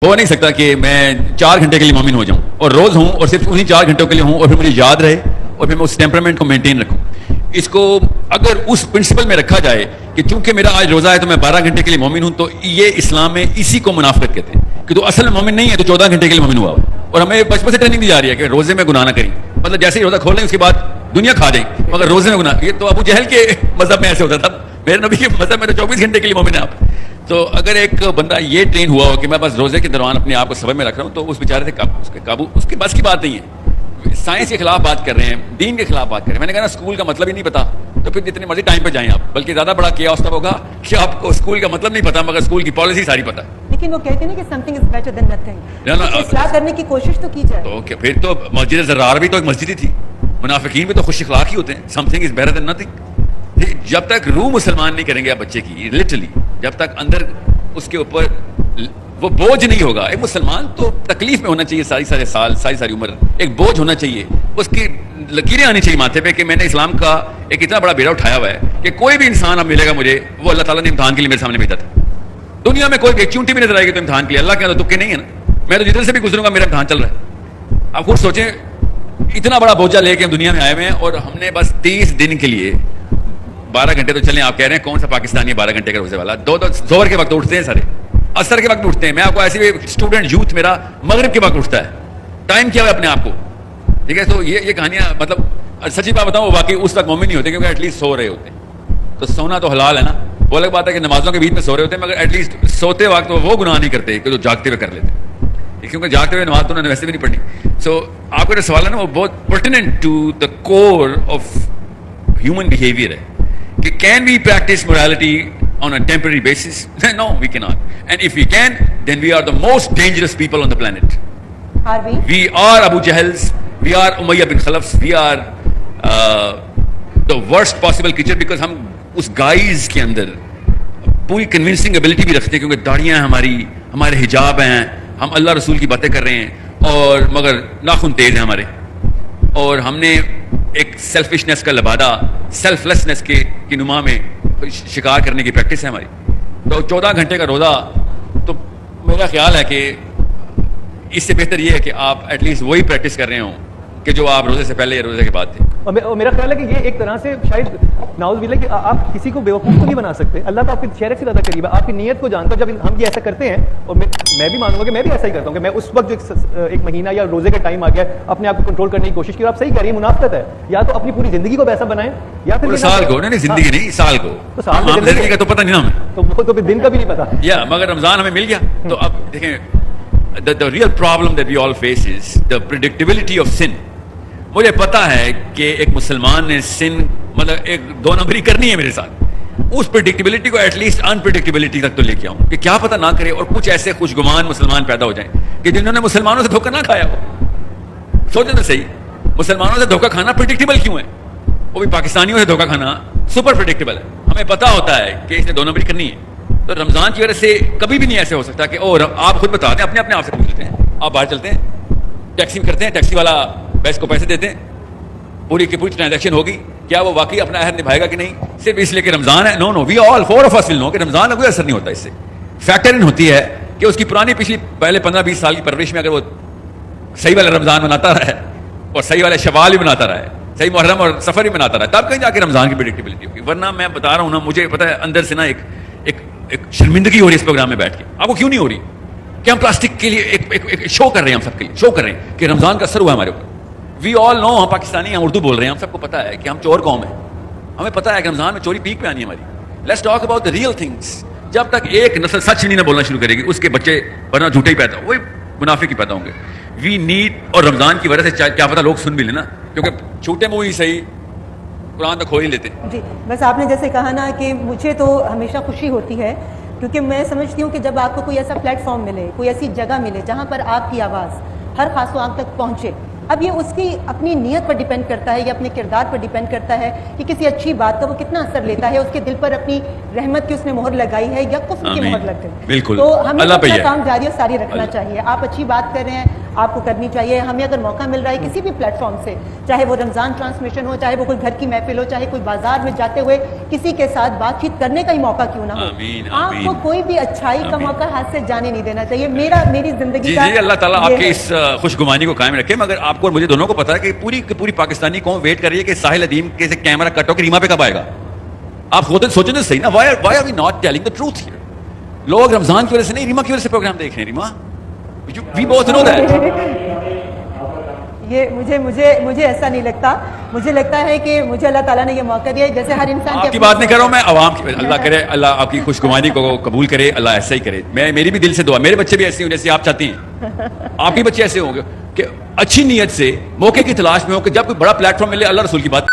ہو نہیں سکتا کہ میں 4 گھنٹے کے لیے مومن ہو جاؤں اور روز ہوں اور صرف انہیں 4 گھنٹوں کے لیے ہوں اور پھر مجھے یاد رہے اور پھر میں اس ٹیمپرامنٹ کو مینٹین رکھوں. اس کو اگر اس پرنسپل میں رکھا جائے کہ چونکہ میرا آج روزہ ہے تو میں 12 گھنٹے کے لیے مومن ہوں, تو یہ اسلام میں اسی کو منافقت کہتے ہیں کہ تو اصل میں مومن نہیں ہے تو 14 گھنٹے کے لیے مومن ہوا ہو. اور ہمیں بچپن سے ٹریننگ دی جا رہی ہے کہ روزے میں گناہ نہ کریں, مطلب جیسے ہی روزہ کھول لیں اس کے بعد دنیا کھا دیں مگر روزے میں گناہ. یہ تو ابو جہل کے مذہب میں ایسے ہوتا تھا, میرے نبی کے مذہب میں تو 24 گھنٹے کے لیے مومن ہے آپ. تو اگر ایک بندہ یہ ٹرین ہوا ہو کہ میں بس روزے کے دوران اپنے آپ کو صبر میں رکھ رہا ہوں تو اس بیچارے سے قابو اس کے بس کی بات نہیں ہے. سائنس کے خلاف بات کر رہے ہیں, دین کے خلاف بات کر رہے ہیں. میں نے کہا نا اسکول کا مطلب ہی نہیں پتا تو پھر جتنے مرضی ٹائم پہ جائیں آپ, بلکہ زیادہ بڑا کیا تب ہوگا کہ آپ کو اسکول کا مطلب نہیں پتا مگر اسکول کی پالیسی ساری پتا ہے. لیکن وہ کہتے ہیں کہ something is better than nothing, اصلاح کرنے کی کوشش تو کی جائے. تو پھر تو مسجد زرار بھی تو ایک مسجد ہی تھی, منافقین بھی تو خوش اخلاق ہی ہوتے ہیں. Something is better than nothing. جب تک روح مسلمان نہیں کریں گے آپ بچے کی, لٹرلی جب تک اندر اس کے اوپر وہ بوجھ نہیں ہوگا. ایک مسلمان تو تکلیف میں ہونا چاہیے ساری سال ساری عمر, ایک بوجھ ہونا چاہیے, اس کی لکیریں آنی چاہیے ماتھے پہ کہ میں نے اسلام کا ایک اتنا بڑا بیڑا اٹھایا ہوا ہے کہ کوئی بھی انسان اب ملے گا مجھے وہ اللہ تعالیٰ نے امتحان کے لیے میرے سامنے بھیجا تھا. دنیا میں کوئی ایک چونٹی بھی نظر آئے گی تو امتحان کے لیے, اللہ کے اندر تکے نہیں ہے نا. میں تو جدھر سے بھی گزروں گا میرا امتحان چل رہا ہے. آپ خود سوچیں اتنا بڑا بوجھا لے کے ہم دنیا میں آئے ہوئے ہیں اور ہم نے بس 30 دن کے لیے 12 گھنٹے تو چلیں. آپ کہہ رہے ہیں کون سا پاکستانی ہے 12 گھنٹے کا روزے والا؟ دو زہر کے وقت اٹھتے ہیں سارے, عصر کے وقت اٹھتے ہیں. میں آپ کو ایسے اسٹوڈنٹ یوتھ میرا مغرب کے وقت اٹھتا ہے. ٹائم کیا ہوا اپنے آپ کو, ٹھیک ہے. تو یہ کہانیاں مطلب سچی بات بتاؤں واقعی اس وقت مومن نہیں ہوتے کیونکہ ایٹ لیسٹ سو رہے ہوتے ہیں. تو سونا تو حلال ہے نا, وہ الگ بات ہے کہ نمازوں کے بیچ میں سو رہے ہوتے ہیں مگر ایٹ لیسٹ سوتے وقت وہ گناہ نہیں کرتے کہ جو جاگتے ہوئے کر لیتے, کیونکہ جاگتے ہوئے نماز تو انہوں نے ویسے بھی نہیں پڑھنی. سو آپ کا جو سوال ہے نا وہ بہت pertinent to the core of human behaviour ہے کہ can we practise morality on a temporary basis? No, we cannot. And if we can, then we are the most dangerous people on the planet. Are we? We are Abu Jahals, we are Umayyah bin Khalafs, we are the worst possible creature because ہم اس guys کے اندر پوری convincing ability بھی رکھتے ہیں کیونکہ داڑیاں ہیں ہماری, ہمارے حجاب ہیں, ہم اللہ رسول کی باتیں کر رہے ہیں اور مگر ناخن تیز ہیں ہمارے, اور ہم نے ایک سیلفشنس کا لبادہ, سیلف لیسنس کی نما میں شکار کرنے کی پریکٹس ہے ہماری. تو 14 گھنٹے کا روزہ تو میرا خیال ہے کہ اس سے بہتر یہ ہے کہ آپ ایٹ لیسٹ وہی پریکٹس کر رہے ہوں کہ جو آپ روزے سے پہلے یا روزے کے بعد تھے. اور میرا خیال ہے کہ یہ ایک طرح سے شاید نعوذ باللہ کہ آپ کسی کو بیوقوف تو نہیں بنا سکتے. اللہ تو آپ کے چہرے سے زیادہ قریب ہے, آپ کی نیت کو جانتا ہوں. جب ہم یہ ایسا کرتے ہیں اور میں بھی مانوں گا کہ میں بھی ایسا ہی کرتا ہوں کہ میں اس وقت جو ایک مہینہ یا روزے کا ٹائم آ گیا اپنے آپ کو کنٹرول کرنے کی کوشش کی, اور آپ صحیح کہہ رہی ہیں منافقت ہے. یا تو اپنی پوری زندگی کو ویسا بنائیں یا پھر سال کو نہیں, زندگی نہیں سال کو. زندگی کا تو پتہ نہیں ہمیں, تو پھر دن کا بھی نہیں پتا یا مگر رمضان ہمیں مل گیا. تو اب دیکھیں the real problem that we all face is the predictability of sin. مجھے پتا ہے کہ ایک مسلمان نے سن مطلب ایک 2 نمبری کرنی ہے میرے ساتھ, اس پریڈکٹیبلٹی کو ایٹ لیسٹ انپریڈکٹیبلٹی تک تو لے کے آؤں کہ کیا پتہ نہ کرے اور کچھ ایسے خوشگمان مسلمان پیدا ہو جائیں کہ جنہوں نے مسلمانوں سے دھوکہ نہ کھایا ہو. سوچیں تو صحیح, مسلمانوں سے دھوکہ کھانا پریڈکٹیبل کیوں ہے؟ وہ بھی پاکستانیوں سے دھوکہ کھانا سپر پریڈکٹیبل ہے. ہمیں پتا ہوتا ہے کہ اس نے 2 نمبری کرنی ہے. تو رمضان کی وجہ سے کبھی بھی نہیں ایسے ہو سکتا کہ اور آپ خود بتا دیں, اپنے آپ سے پوچھ لیتے ہیں, آپ باہر چلتے ہیں ٹیکسی کرتے ہیں, ٹیکسی والا بیس کو پیسے دیتے ہیں, پوری کی پوری ٹرانزیکشن ہوگی, کیا وہ واقعی اپنا عہد نبھائے گا کہ نہیں صرف اس لیے کہ رمضان ہے؟ نو, وی آل 4 of us will know کہ رمضان کا کوئی اثر نہیں ہوتا. اس سے فیکٹر ان ہوتی ہے کہ اس کی پرانی پچھلی پہلے 15-20 سال کی پرورش میں اگر وہ صحیح والا رمضان مناتا رہا ہے اور صحیح والے شوال بھی مناتا رہا ہے, صحیح محرم اور سفر بھی مناتا رہا ہے, تب کہیں جا کے رمضان کی پریڈکٹیبلٹی ہوگی. ورنہ میں بتا رہا ہوں نا, مجھے پتا ہے اندر سے نا ایک شرمندگی ہو رہی ہے اس پروگرام میں بیٹھ کے. آپ کو کیوں نہیں ہو رہی کہ ہم پلاسٹک کے لیے ایک شو کر رہے ہیں, ہم سب کے لیے شو کر رہے ہیں کہ رمضان کا اثر ہوا ہمارے اوپر. وی آل نو, ہم پاکستانی ہم اردو بول رہے ہیں, ہم سب کو پتا ہے کہ ہم چور قوم ہیں, ہمیں پتا ہے کہ رمضان میں چوری پیک پہ آنی ہے ہماری. Let's talk about the real things. جب تک ایک نسل سچ نہیں نہ بولنا شروع کرے گی اس کے بچے ورنہ جھوٹے ہی پیدا وہی منافق ہی پیدا ہوں گے. وی نیڈ, اور رمضان کی وجہ سے کیا پتا لوگ سن بھی لینا کیونکہ چھوٹے منہ ہی صحیح قرآن تو کھول ہی لیتے. جی بس آپ نے جیسے کہا نا کہ مجھے تو ہمیشہ خوشی ہوتی ہے کیونکہ میں سمجھتی ہوں کہ جب آپ کو کوئی ایسا پلیٹ فارم ملے, کوئی ایسی جگہ ملے جہاں پر آپ کی آواز ہر خاص و عام تک پہنچے. اب یہ اس کی اپنی نیت پر ڈیپینڈ کرتا ہے یا اپنے کردار پر ڈیپینڈ کرتا ہے کہ کسی اچھی بات کا وہ کتنا اثر لیتا ہے, اس کے دل پر اپنی رحمت کی اس نے مہر لگائی ہے یا کفر کی مہر لگ گئی. بالکل, تو ہمیں اللہ اپنا کام جاری و ساری رکھنا چاہیے. آپ اچھی بات کر رہے ہیں, آپ کو کرنی چاہیے. ہمیں اگر موقع مل رہا ہے کسی بھی پلیٹ فارم سے, چاہے وہ رمضان ٹرانسمیشن ہو, چاہے وہ کوئی گھر کی محفل ہو, چاہے کوئی بازار میں جاتے ہوئے کسی کے ساتھ بات چیت کرنے کا ہی موقع کیوں نہ ہو, آپ کو کوئی بھی اچھائی کا موقع ہاتھ سے جانے نہیں دینا چاہیے. میری زندگی کا جی اللہ تعالیٰ آپ کے اس خوشگمانی کو قائم رکھے. مگر آپ کو اور مجھے دونوں کو پتا ہے کہ پوری پاکستانی قوم ویٹ کر رہی ہے کہ ساحل ادیم کے کیمرہ کٹ ہو کہ ریما پہ کب آئے گا. آپ خود سوچیں تو صحیح نا, why are we not telling the truth here. لوگ رمضان کی وجہ سے نہیں, ریما کی وجہ سے پروگرام دیکھ رہے ہیں. Reema we both know that. یہ مجھے ایسا نہیں لگتا. مجھے لگتا ہے کہ مجھے اللہ تعالیٰ نے یہ موقع دیا ہے, جیسے ہر انسان آپ کی بات نہیں کر رہا ہوں میں, عوام کی. اللہ کرے اللہ آپ کی خوشگمانی کو قبول کرے, اللہ ایسا ہی کرے. میری بھی دل سے دعا, میرے بچے بھی ایسے ہوں جیسے آپ چاہتی ہیں, آپ کے بچے ایسے ہوں گے کہ اچھی نیت سے موقع کی تلاش میں ہو کہ جب کوئی بڑا پلیٹ فارم ملے اللہ رسول کی بات